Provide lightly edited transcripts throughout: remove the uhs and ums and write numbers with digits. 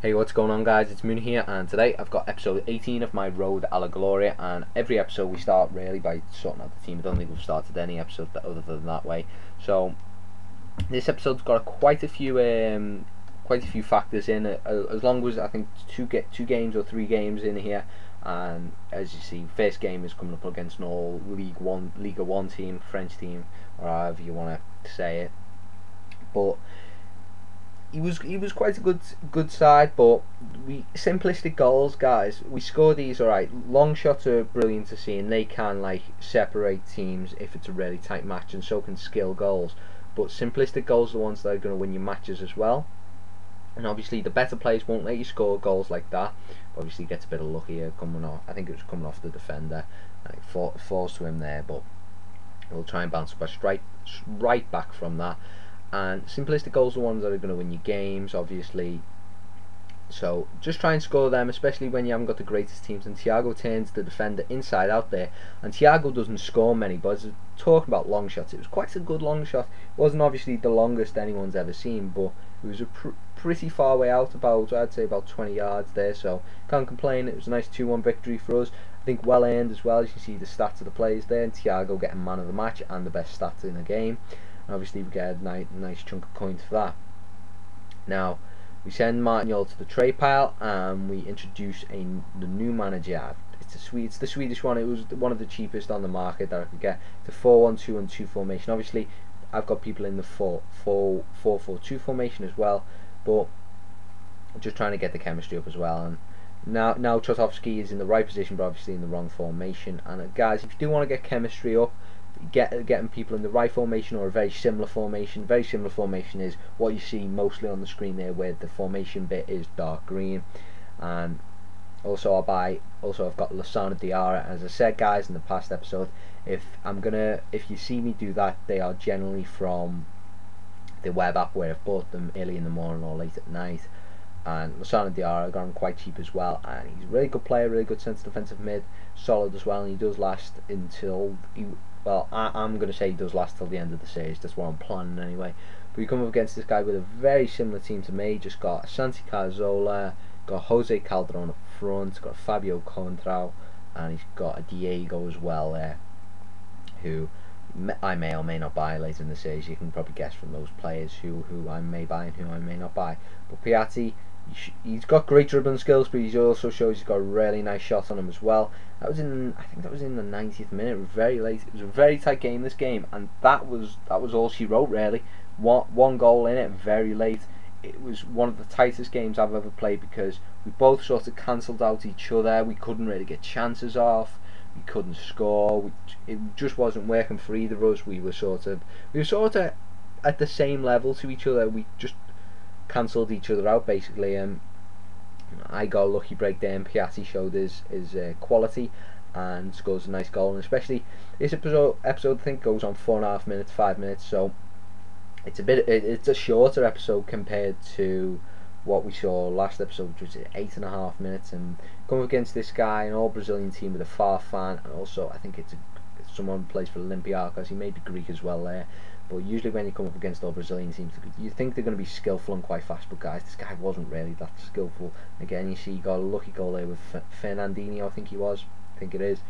Hey, what's going on, guys? It's Moon here, and today I've got episode 18 of my road a la Gloria. And every episode we start really by sorting out the team. I don't think we've started any episode other than that way. So this episode's got quite a few factors in it. As long as I think two games or three games in here, and as you see, first game is coming up against an all Liga One team, French team, or however you want to say it. But he was quite a good side, but simplistic goals, guys. We score these alright. Long shots are brilliant to see, and they can separate teams if it's a really tight match, and so can skill goals. But simplistic goals are the ones that are going to win you matches as well. And obviously the better players won't let you score goals like that. Obviously he gets a bit of luck here coming off. I think it was coming off the defender, and it falls to him there, but he'll try and bounce right back from that. And simplistic goals are the ones that are going to win you games, obviously. So just try and score them, especially when you haven't got the greatest teams. And Thiago turns the defender inside out there, and Thiago doesn't score many. But as talking about long shots, it was quite a good long shot. It wasn't obviously the longest anyone's ever seen, but it was a pretty far way out, I'd say about 20 yards there. So can't complain. It was a nice 2-1 victory for us. I think well earned as well. As you see the stats of the players there, and Thiago getting man of the match and the best stats in the game. Obviously we get a nice chunk of coins for that. Now we send Martial to the trade pile, and we introduce the new manager. It's the Swedish one. It was one of the cheapest on the market that I could get. It's a 4-1-2-1-2 formation. Obviously I've got people in the 4-4-2 formation as well, but I'm just trying to get the chemistry up as well. And now Trotovsky is in the right position, but obviously in the wrong formation. And guys, if you do want to get chemistry up, getting people in the right formation or a very similar formation. Very similar formation is what you see mostly on the screen there, where the formation bit is dark green. And also I've got Lozano Diarra. As I said, guys, in the past episode, if you see me do that, they are generally from the web app where I've bought them early in the morning or late at night. And Lozano Diarra, I got him quite cheap as well, and he's a really good player, really good centre defensive mid, solid as well, and he does last until I'm going to say he does last till the end of the series. That's what I'm planning anyway. But you come up against this guy with a very similar team to me. Just got Santi Cazorla, got Jose Calderon up front, got Fabio Contrao, and he's got a Diego as well there, who I may or may not buy later in the series. You can probably guess from those players who I may buy and who I may not buy. But he's got great dribbling skills, but he also shows he's got a really nice shot on him as well. I think that was in the 90th minute. It was very late. It was a very tight game, this game, and that was all she wrote really. One goal in it, very late. It was one of the tightest games I've ever played, because we both sort of cancelled out each other. We couldn't really get chances off. We couldn't score. It just wasn't working for either of us. We were sort of at the same level to each other. We just cancelled each other out basically. I got a lucky break there, and Piatti showed his quality and scores a nice goal. And especially this episode I think goes on 4.5 minutes, 5 minutes, so it's a shorter episode compared to what we saw last episode, which was 8.5 minutes. And come against this guy, an all Brazilian team with a Farfan, and also I think it's someone who plays for Olympiacos. He may be Greek as well there. But usually when you come up against all Brazilian teams, you think they're going to be skillful and quite fast, but guys, this guy wasn't really that skillful. Again, you see he got a lucky goal there with Fernandinho, I think it is,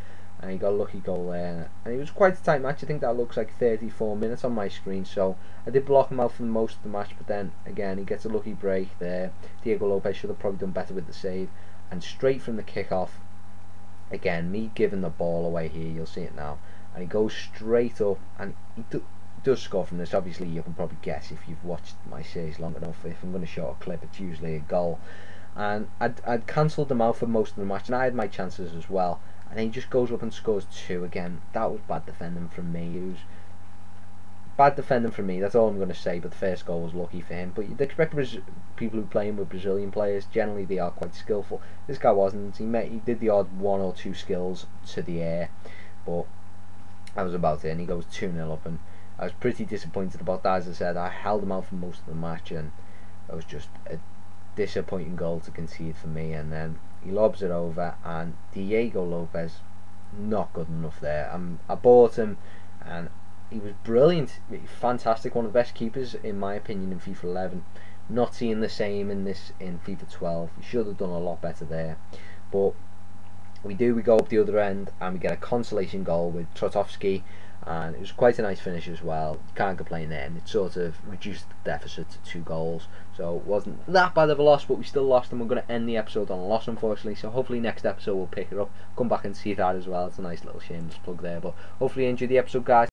and he got a lucky goal there, and it was quite a tight match. I think that looks like 34 minutes on my screen, so I did block him out for most of the match, but then again he gets a lucky break there. Diego Lopez should have probably done better with the save, and straight from the kick-off, again, me giving the ball away here, you'll see it now, and he goes straight up, and he does score from this. Obviously you can probably guess if you've watched my series long enough. If I'm going to show a clip, it's usually a goal. And I'd cancelled them out for most of the match, and I had my chances as well, and then he just goes up and scores 2 again. That was bad defending from me. It was bad defending from me, that's all I'm going to say. But the first goal was lucky for him. But you'd expect people who play with Brazilian players, generally they are quite skillful. This guy wasn't. He did the odd 1 or 2 skills to the air, but that was about it. And he goes 2-0 up, and I was pretty disappointed about that. As I said, I held him out for most of the match, and it was just a disappointing goal to concede for me. And then he lobs it over, and Diego Lopez, not good enough there. I bought him, and he was brilliant, fantastic, one of the best keepers in my opinion in FIFA 11. Not seeing the same in FIFA 12. We should have done a lot better there, but we go up the other end and we get a consolation goal with Trotovsky, and it was quite a nice finish as well. Can't complain there, and it sort of reduced the deficit to 2 goals, so it wasn't that bad of a loss, but we still lost, and we're going to end the episode on a loss, unfortunately. So hopefully next episode we'll pick it up, come back and see that as well. It's a nice little shameless plug there, but hopefully you enjoyed the episode, guys.